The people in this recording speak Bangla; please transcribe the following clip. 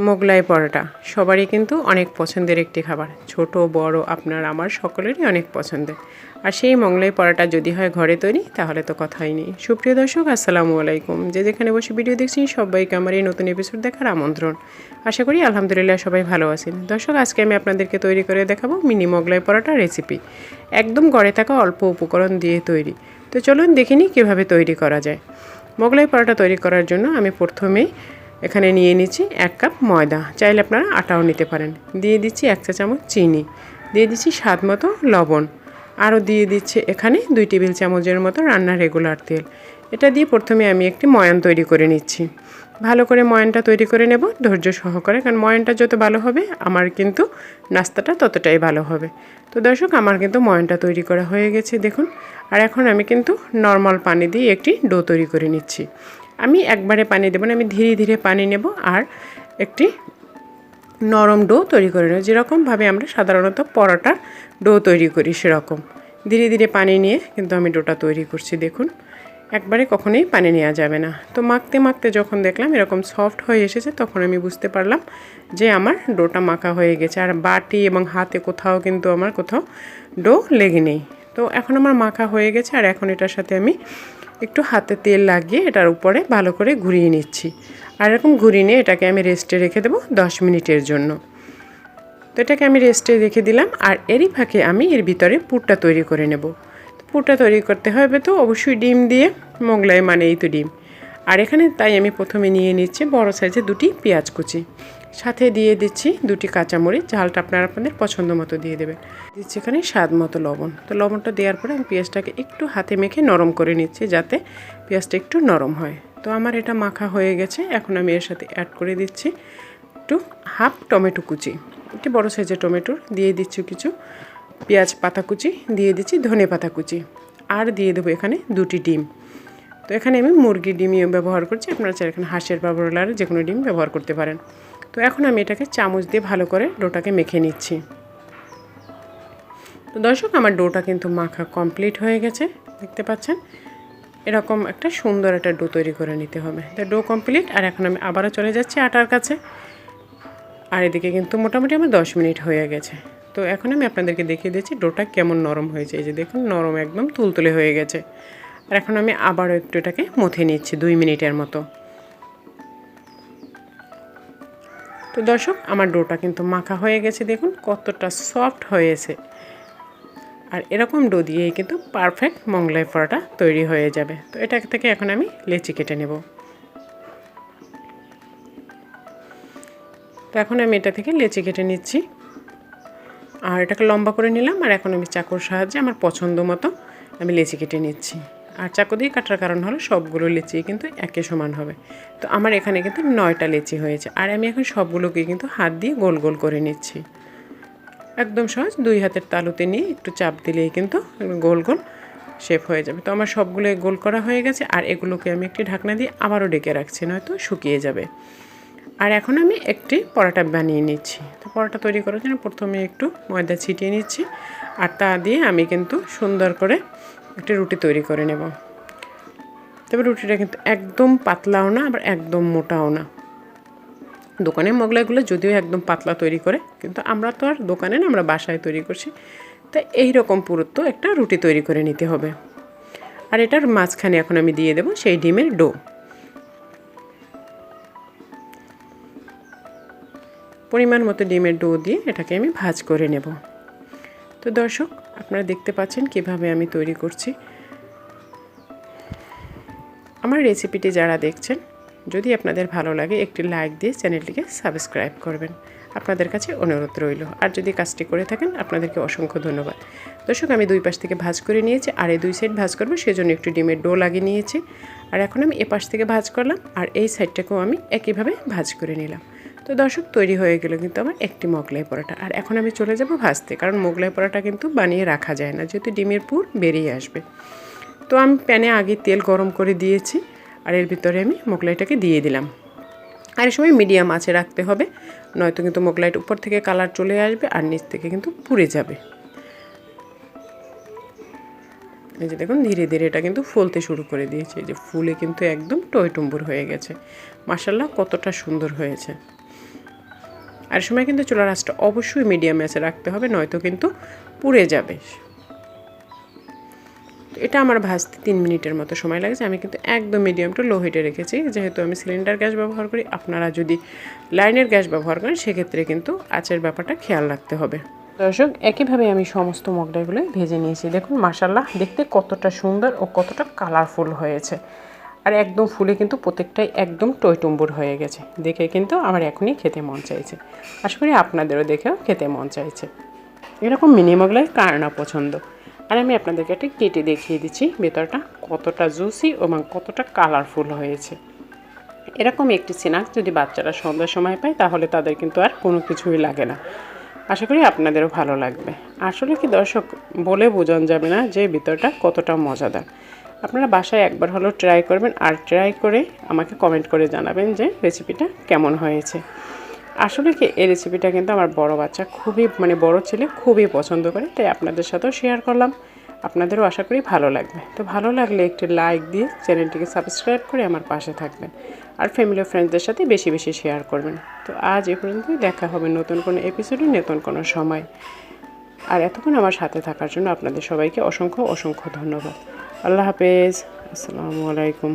মোগলাই পরোটা সবারই কিন্তু অনেক পছন্দের একটি খাবার। ছোট বড় আপনার আমার সকলেরই অনেক পছন্দের। আর সেই মোগলাই পরোটা যদি হয় ঘরে তৈরি তাহলে তো কথাই নেই। সুপ্রিয় দর্শক, আসসালামু আলাইকুম। যে যেখানে বসে ভিডিও দেখছি সবাইকে আমার এই নতুন এপিসোড দেখার আমন্ত্রণ। আশা করি আলহামদুলিল্লাহ সবাই ভালো আছেন। দর্শক, আজকে আমি আপনাদেরকে তৈরি করে দেখাবো মিনি মোগলাই পরোটা রেসিপি। একদম ঘরে থাকা অল্প উপকরণ দিয়ে তৈরি। তো চলুন দেখে নিই কীভাবে তৈরি করা যায়। মোগলাই পরোটা তৈরি করার জন্য আমি প্রথমেই এখানে নিয়ে নিচ্ছি 1 কাপ ময়দা, চাইলে আপনারা আটাও নিতে পারেন। দিয়ে দিচ্ছি 1 চা চামচ চিনি, দিয়ে দিচ্ছি স্বাদ মতো লবণ, আরও দিয়ে দিচ্ছি এখানে 2 টেবিল চামচের মতো রান্নার রেগুলার তেল। এটা দিয়ে প্রথমে আমি একটি ময়ান তৈরি করে নিচ্ছি। ভালো করে ময়ানটা তৈরি করে নেব ধৈর্য সহকারে, কারণ ময়ানটা যত ভালো হবে আমার কিন্তু নাস্তাটা ততটাই ভালো হবে। তো দর্শক, আমার কিন্তু ময়ানটা তৈরি করা হয়ে গেছে দেখুন। আর এখন আমি কিন্তু নর্মাল পানি দিয়ে একটি ডো তৈরি করে নিচ্ছি। আমি একবারে পানি দেব না, আমি ধীরে ধীরে পানি নেব আর একটি নরম ডো তৈরি করে নেব। যেরকমভাবে আমরা সাধারণত পরোটার ডো তৈরি করি সেরকম ধীরে ধীরে পানি নিয়ে কিন্তু আমি ডোটা তৈরি করছি দেখুন। একবারে কখনোই পানি নেওয়া যাবে না। তো মাখতে মাখতে যখন দেখলাম এরকম সফট হয়ে এসেছে, তখন আমি বুঝতে পারলাম যে আমার ডোটা মাখা হয়ে গেছে। আর বাটি এবং হাতে কোথাও কিন্তু আমার কোথাও ডো লেগে নেই। তো এখন আমার মাখা হয়ে গেছে। আর এখন এটার সাথে আমি একটু হাতে তেল লাগিয়ে এটার উপরে ভালো করে ঘুরিয়ে নিচ্ছি। আর এরকম ঘুরিয়ে নিয়ে এটাকে আমি রেস্টে রেখে দেবো 10 মিনিটের জন্য। তো এটাকে আমি রেস্টে রেখে দিলাম। আর এরই ফাঁকে আমি এর ভিতরে পুরটা তৈরি করে নেব। পুরটা তৈরি করতে হবে তো অবশ্যই ডিম দিয়ে, মোগলাই মানেই তো ডিম। আর এখানে তাই আমি প্রথমে নিয়ে নিচ্ছি বড় সাইজে 2টি পেঁয়াজ কুচি, সাথে দিয়ে দিচ্ছি 2টি কাঁচামরিচ, ঝালটা আপনারা আপনাদের পছন্দ মতো দিয়ে দেবেন। দিচ্ছি এখানে স্বাদ মতো লবণ। তো লবণটা দেওয়ার পরে আমি পেঁয়াজটাকে একটু হাতে মেখে নরম করে নিচ্ছি, যাতে পেঁয়াজটা একটু নরম হয়। তো আমার এটা মাখা হয়ে গেছে। এখন আমি এর সাথে অ্যাড করে দিচ্ছি একটু হাফ টমেটো কুচি, একটি বড় সাইজের টমেটো দিয়ে দিচ্ছি, কিছু পেঁয়াজ পাতা কুচি দিয়ে দিচ্ছি, ধনে পাতা কুচি, আর দিয়ে দেবো এখানে 2টি ডিম। তো এখানে আমি মুরগির ডিমই ব্যবহার করছি, আপনারা চাইলে এখানে হাঁসের বা ব্রয়লারের যে কোনো ডিম ব্যবহার করতে পারেন। তো এখন আমি এটাকে চামচ দিয়ে ভালো করে ডোটাকে মেখে নিচ্ছি। তো দর্শক, আমার ডোটা কিন্তু মাখা কমপ্লিট হয়ে গেছে, দেখতে পাচ্ছেন। এরকম একটা সুন্দর একটা ডো তৈরি করে নিতে হবে। তো ডো কমপ্লিট। আর এখন আমি আবারও চলে যাচ্ছি আটার কাছে। আর এদিকে কিন্তু মোটামুটি আমার 10 মিনিট হয়ে গেছে। তো এখন আমি আপনাদেরকে দেখিয়ে দিচ্ছি ডোটা কেমন নরম হয়েছে। এই যে দেখুন, নরম একদম তুলতুলে হয়ে গেছে। আর এখন আমি আবারও একটু এটাকে মথে নিচ্ছি 2 মিনিটের মতো। তো দর্শক, আমার ডোটা কিন্তু মাখা হয়ে গেছে, দেখুন কতটা সফট হয়েছে। আর এরকম ডো দিয়েই কিন্তু পারফেক্ট মোগলাই পরোটা তৈরি হয়ে যাবে। তো এটা থেকে এখন আমি লেচি কেটে নেব। তো এখন আমি এটা থেকে লেচি কেটে নিচ্ছি। আর এটাকে লম্বা করে নিলাম। আর এখন আমি চাকুর সাহায্যে আমার পছন্দ মতো আমি লেচি কেটে নিচ্ছি। আর চাকু দিয়ে কাটার কারণ হলো সবগুলো লেচি কিন্তু একই সমান হবে। তো আমার এখানে কিন্তু 9টা লেচি হয়েছে। আর আমি এখন সবগুলোকে কিন্তু হাত দিয়ে গোল গোল করে নিচ্ছি। একদম সহজ, 2 হাতের তালুতে নিয়ে একটু চাপ দিলেই কিন্তু গোল গোল শেপ হয়ে যাবে। তো আমার সবগুলো গোল করা হয়ে গেছে। আর এগুলোকে আমি একটি ঢাকনা দিয়ে আবারও ডেকে রাখছি, নয়তো শুকিয়ে যাবে। আর এখন আমি একটি পরোটা বানিয়ে নিচ্ছি। তো পরোটা তৈরি করার জন্য প্রথমে একটু ময়দা ছিটিয়ে নিচ্ছি। আর তা দিয়ে আমি কিন্তু সুন্দর করে একটি রুটি তৈরি করে নেব। তবে রুটিটা কিন্তু একদম পাতলাও না, আবার একদম মোটাও না। দোকানের মোগলাইগুলো যদিও একদম পাতলা তৈরি করে, কিন্তু আমরা তো আর দোকানে না, আমরা বাসায় তৈরি করছি। তাই এইরকম পুরুত্ব একটা রুটি তৈরি করে নিতে হবে। আর এটার মাঝখানে এখন আমি দিয়ে দেব সেই ডিমের ডো। পরিমাণ মতো ডিমের ডো দিয়ে এটাকে আমি ভাজ করে নেব। তো দর্শক, আপনারা দেখতে পাচ্ছেন কিভাবে আমি তৈরি করছি। আমার রেসিপিটি যারা দেখছেন, যদি আপনাদের ভালো লাগে একটি লাইক দিয়ে চ্যানেলটিকে সাবস্ক্রাইব করবেন, আপনাদের কাছে অনুরোধ রইল। আর যদি কাজটি করে থাকেন, আপনাদেরকে অসংখ্য ধন্যবাদ। দর্শক, আমি 2 পাশ থেকে ভাজ করে নিয়েছি। আর এই 2 সাইড ভাজ করবো, সেজন্য একটু ডিমের ডো লাগিয়ে নিয়েছি। আর এখন আমি এপাশ থেকে ভাজ করলাম, আর এই সাইডটাকেও আমি একইভাবে ভাজ করে নিলাম। তো দর্শক, তৈরি হয়ে গেল কিন্তু আমার একটি মোগলাই পরোটা। আর এখন আমি চলে যাব ভাজতে, কারণ মোগলাই পরোটা কিন্তু বানিয়ে রাখা যায় না, যেহেতু ডিমের পুর বেরিয়ে আসবে। তো আমি প্যানে আগে তেল গরম করে দিয়েছি। আর এর ভিতরে আমি মোগলাইটাকে দিয়ে দিলাম। আর এই সময় মিডিয়াম আঁচে রাখতে হবে, নয়তো কিন্তু মোগলাইটা উপর থেকে কালার চলে আসবে আর নিচ থেকে কিন্তু পুড়ে যাবে। এই যে দেখুন, ধীরে ধীরে এটা কিন্তু ফুলতে শুরু করে দিয়েছে। এই যে ফুলে কিন্তু একদম টইটুম্বুর হয়ে গেছে। মাশাআল্লাহ, কতটা সুন্দর হয়েছে। আর সময় কিন্তু চুলার আঁচটা অবশ্যই মিডিয়াম আঁচে রাখতে হবে, নয়তো কিন্তু পুড়ে যাবে। এটা আমার ভাজতে 3 মিনিটের মতো সময় লাগছে। আমি কিন্তু একদম মিডিয়াম টু লো হিটে রেখেছি, যেহেতু আমি সিলিন্ডার গ্যাস ব্যবহার করি। আপনারা যদি লাইনের গ্যাস ব্যবহার করেন সেক্ষেত্রে কিন্তু আঁচের ব্যাপারটা খেয়াল রাখতে হবে। দর্শক, একইভাবে আমি সমস্ত মগডাইগুলো ভেজে নিয়েছি। দেখুন মাশাআল্লাহ, দেখতে কতটা সুন্দর ও কতটা কালারফুল হয়েছে। আর একদম ফুলে কিন্তু প্রত্যেকটাই একদম টইটুম্বুর হয়ে গেছে। দেখে কিন্তু আমার এখনই খেতে মন চাইছে। আশা করি আপনাদেরও দেখেও খেতে মন চাইছে। এরকম মিনি মোগলাই কার না পছন্দ। আর আমি আপনাদেরকে একটা কেটে দেখিয়ে দিচ্ছি ভেতরটা কতটা জুসি এবং কতটা কালারফুল হয়েছে। এরকম একটি স্ন্যাক্স যদি বাচ্চারা সন্ধ্যার সময় পায় তাহলে তাদের কিন্তু আর কোনো কিছুই লাগে না। আশা করি আপনাদেরও ভালো লাগবে। আসলে কি দর্শক, বলে বোঝানো যাবে না যে ভিতরটা কতটা মজাদার। আপনারা বাসায় একবার হলেও ট্রাই করবেন, আর ট্রাই করে আমাকে কমেন্ট করে জানাবেন যে রেসিপিটা কেমন হয়েছে। আসলে কি এই রেসিপিটা কিন্তু আমার বড় বাচ্চা খুবই, বড় ছেলে খুবই পছন্দ করে, তাই আপনাদের সাথেও শেয়ার করলাম। আপনাদেরও আশা করি ভালো লাগবে। তো ভালো লাগলে একটি লাইক দিয়ে চ্যানেলটিকে সাবস্ক্রাইব করে আমার পাশে থাকবেন, আর ফ্যামিলি ও ফ্রেন্ডসদের সাথে বেশি বেশি শেয়ার করবেন। তো আজ এ পর্যন্তই, দেখা হবে নতুন কোনো এপিসোডে নতুন কোনো সময়। আর এতক্ষণ আমার সাথে থাকার জন্য আপনাদের সবাইকে অসংখ্য অসংখ্য ধন্যবাদ। আল্লাহ হাফেজ, আসসালামু আলাইকুম।